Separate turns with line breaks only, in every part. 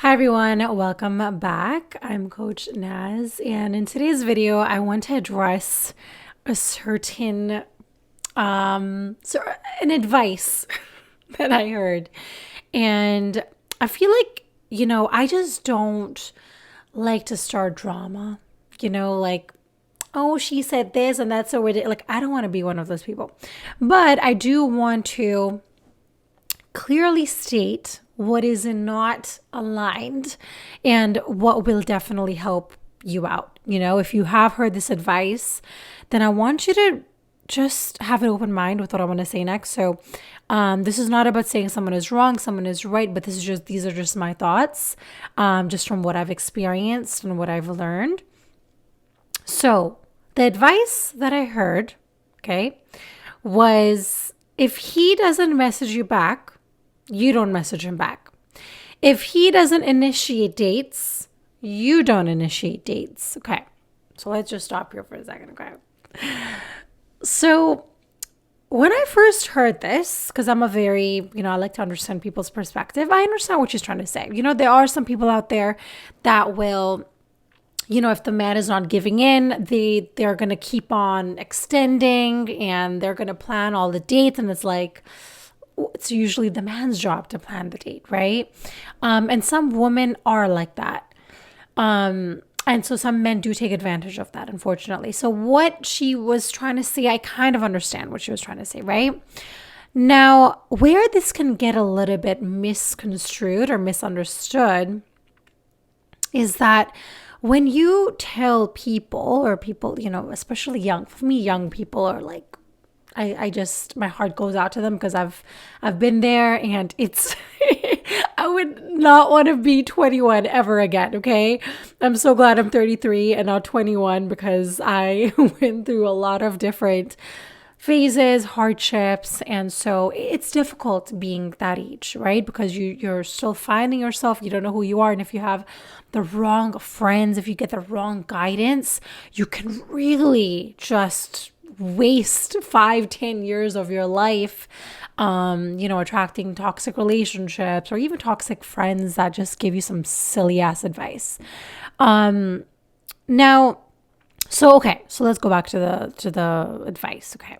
Hi everyone, welcome back. I'm Coach Naz, and in today's video, I want to address a certain an advice that I heard. And I feel like, I just don't like to start drama. Like, oh, she said this and that's so ridiculous. Like, I don't want to be one of those people. But I do want to clearly state what is not aligned and what will definitely help you out. If you have heard this advice, then I want you to just have an open mind with what I want to say next. So, this is not about saying someone is wrong, someone is right, but these are just my thoughts, just from what I've experienced and what I've learned. So, the advice that I heard, okay, was if he doesn't message you back, you don't message him back. If he doesn't initiate dates, you don't initiate dates. Okay. So let's just stop here for a second. Okay. So when I first heard this, because I'm I like to understand people's perspective, I understand what she's trying to say. There are some people out there that will, if the man is not giving in, they're going to keep on extending and they're going to plan all the dates. And it's usually the man's job to plan the date, right? And some women are like that. And so some men do take advantage of that, unfortunately. So what she was trying to say, I kind of understand what she was trying to say, right? Now, where this can get a little bit misconstrued or misunderstood is that when you tell people, especially young people are like, my heart goes out to them because I've been there, and it's, I would not want to be 21 ever again. Okay. I'm so glad I'm 33 and not 21 because I went through a lot of different phases, hardships. And so it's difficult being that age, right? Because you're still finding yourself. You don't know who you are. And if you have the wrong friends, if you get the wrong guidance, you can really just waste 5-10 years of your life, attracting toxic relationships or even toxic friends that just give you some silly ass advice. Now, so let's go back to the advice. Okay.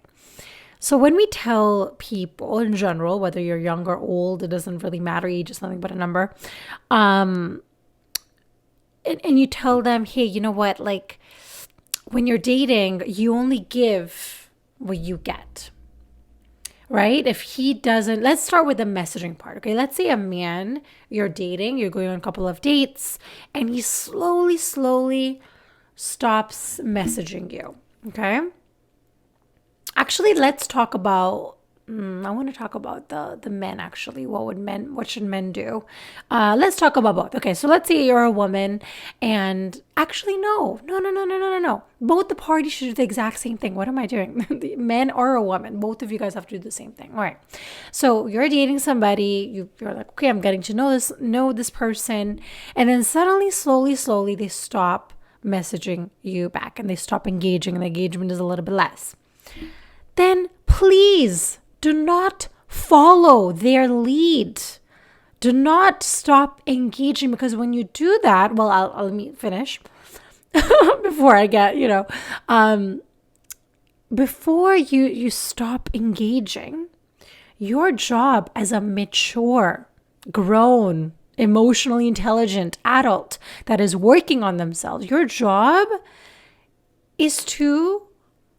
So when we tell people in general, whether you're young or old, it doesn't really matter. Age is nothing but a number. And you tell them, hey, you know what? Like, when you're dating, you only give what you get, right? If he doesn't, let's start with the messaging part, okay? Let's say a man you're dating, you're going on a couple of dates, and he slowly stops messaging you, okay? Actually, let's talk about, I want to talk about the men actually. What should men do? Let's talk about both. Okay, so let's say you're a woman and actually no. Both the parties should do the exact same thing. What am I doing? The men or a woman, both of you guys have to do the same thing. All right. So you're dating somebody, you're like, okay, I'm getting to know this person. And then suddenly, slowly, they stop messaging you back and they stop engaging, and the engagement is a little bit less. Then please do not follow their lead. Do not stop engaging, because when you do that, well, let me finish before I get, before you stop engaging, your job as a mature, grown, emotionally intelligent adult that is working on themselves, your job is to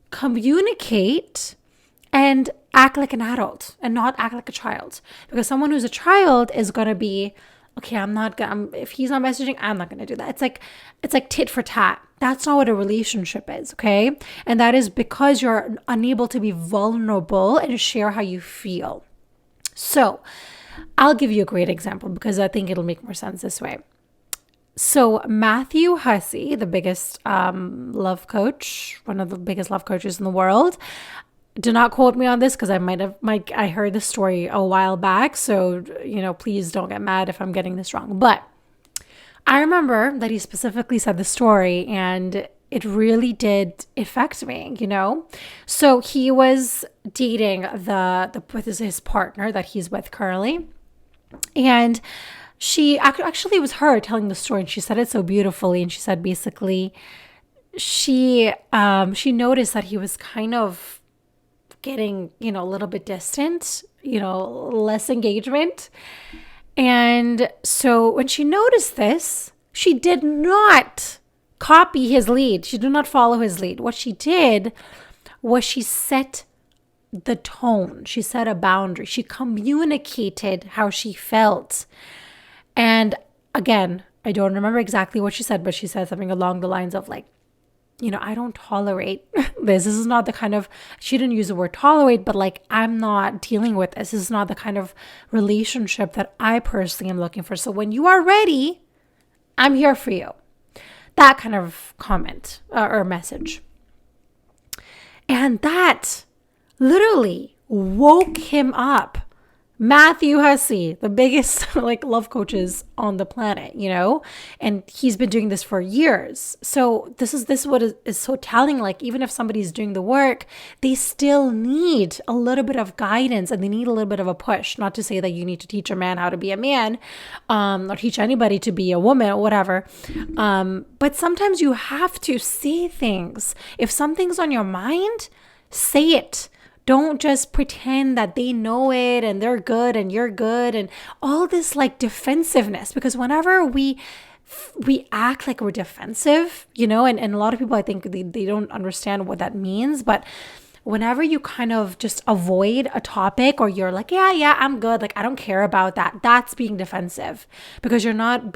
communicate and act like an adult and not act like a child. Because someone who's a child is going to be, okay, if he's not messaging, I'm not going to do that. It's like tit for tat. That's not what a relationship is, okay? And that is because you're unable to be vulnerable and share how you feel. So I'll give you a great example because I think it'll make more sense this way. So Matthew Hussey, the biggest love coach, one of the biggest love coaches in the world, do not quote me on this because I heard the story a while back. So, please don't get mad if I'm getting this wrong. But I remember that he specifically said the story, and it really did affect me, So he was dating with his partner that he's with currently. And Actually, it was her telling the story, and she said it so beautifully. And she said basically she noticed that he was kind of getting, a little bit distant, less engagement. And so when she noticed this, she did not copy his lead. She did not follow his lead. What she did was she set the tone. She set a boundary. She communicated how she felt. And again, I don't remember exactly what she said, but she said something along the lines of like, I don't tolerate this. This is not the kind of, she didn't use the word tolerate, but like, I'm not dealing with this. This is not the kind of relationship that I personally am looking for. So when you are ready, I'm here for you. That kind of comment or message. And that literally woke him up. Matthew Hussey, the biggest like love coaches on the planet, and he's been doing this for years. So this is what is so telling. Like, even if somebody's doing the work, they still need a little bit of guidance and they need a little bit of a push. Not to say that you need to teach a man how to be a man, or teach anybody to be a woman or whatever. But sometimes you have to say things. If something's on your mind, say it. Don't just pretend that they know it and they're good and you're good and all this like defensiveness, because whenever we act like we're defensive, and a lot of people, I think they don't understand what that means. But whenever you kind of just avoid a topic, or you're like, yeah, I'm good, like I don't care about that, that's being defensive, because you're not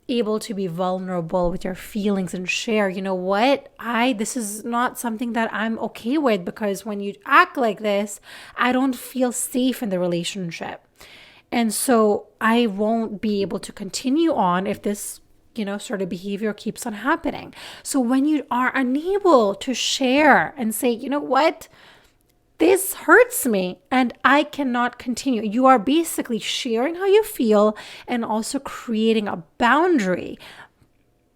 able to be vulnerable with your feelings and share, this is not something that I'm okay with, because when you act like this, I don't feel safe in the relationship. And so I won't be able to continue on if this, sort of behavior keeps on happening. So when you are unable to share and say, this hurts me and I cannot continue, you are basically sharing how you feel and also creating a boundary,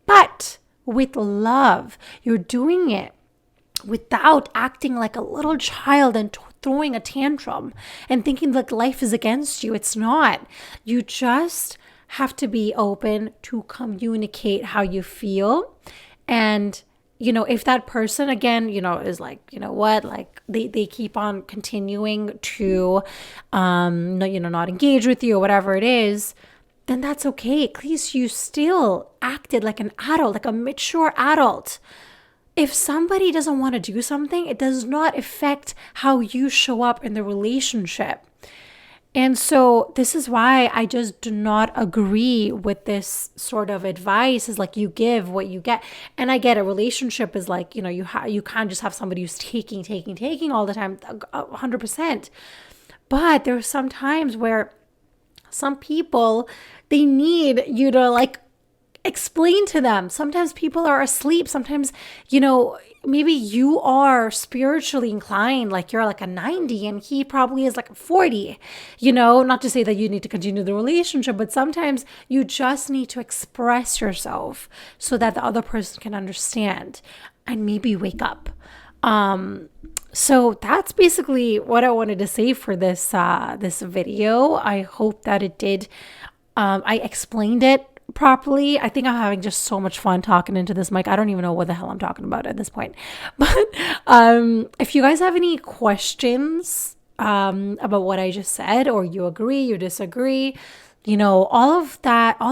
but with love. You're doing it without acting like a little child and throwing a tantrum and thinking like life is against you. It's not. You just have to be open to communicate how you feel. And if that person again, is like, like they keep on continuing to, not engage with you or whatever it is, then that's okay. At least you still acted like an adult, like a mature adult. If somebody doesn't want to do something, it does not affect how you show up in the relationship. And so this is why I just do not agree with this sort of advice, is like you give what you get. And I get a relationship is like, you can't just have somebody who's taking all the time, 100%. But there are some times where some people, they need you to like explain to them. Sometimes people are asleep. Sometimes, maybe you are spiritually inclined, like you're like a 90 and he probably is like a 40, not to say that you need to continue the relationship, but sometimes you just need to express yourself so that the other person can understand and maybe wake up. So that's basically what I wanted to say for this video. I hope that it did. I explained it properly. I think I'm having just so much fun talking into this mic. I don't even know what the hell I'm talking about at this point. But if you guys have any questions about what I just said, or you agree, you disagree, all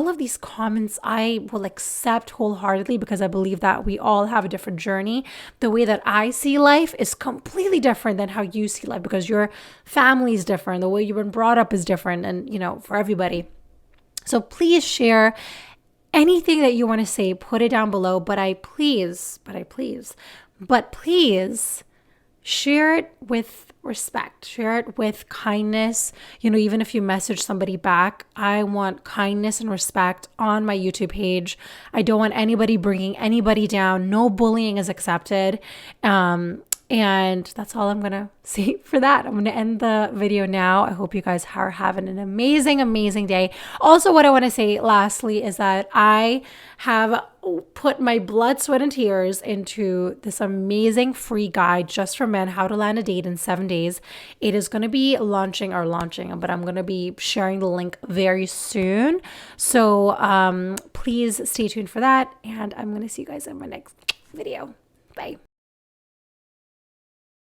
of these comments I will accept wholeheartedly, because I believe that we all have a different journey. The way that I see life is completely different than how you see life, because your family is different, the way you've been brought up is different, and for everybody. So please share anything that you want to say, put it down below, but please share it with respect, share it with kindness. Even if you message somebody back, I want kindness and respect on my YouTube page. I don't want anybody bringing anybody down. No bullying is accepted. And that's all I'm going to say for that. I'm going to end the video now. I hope you guys are having an amazing, amazing day. Also, what I want to say lastly is that I have put my blood, sweat, and tears into this amazing free guide just for men, how to land a date in 7 days. It is going to be launching, but I'm going to be sharing the link very soon. So please stay tuned for that. And I'm going to see you guys in my next video. Bye.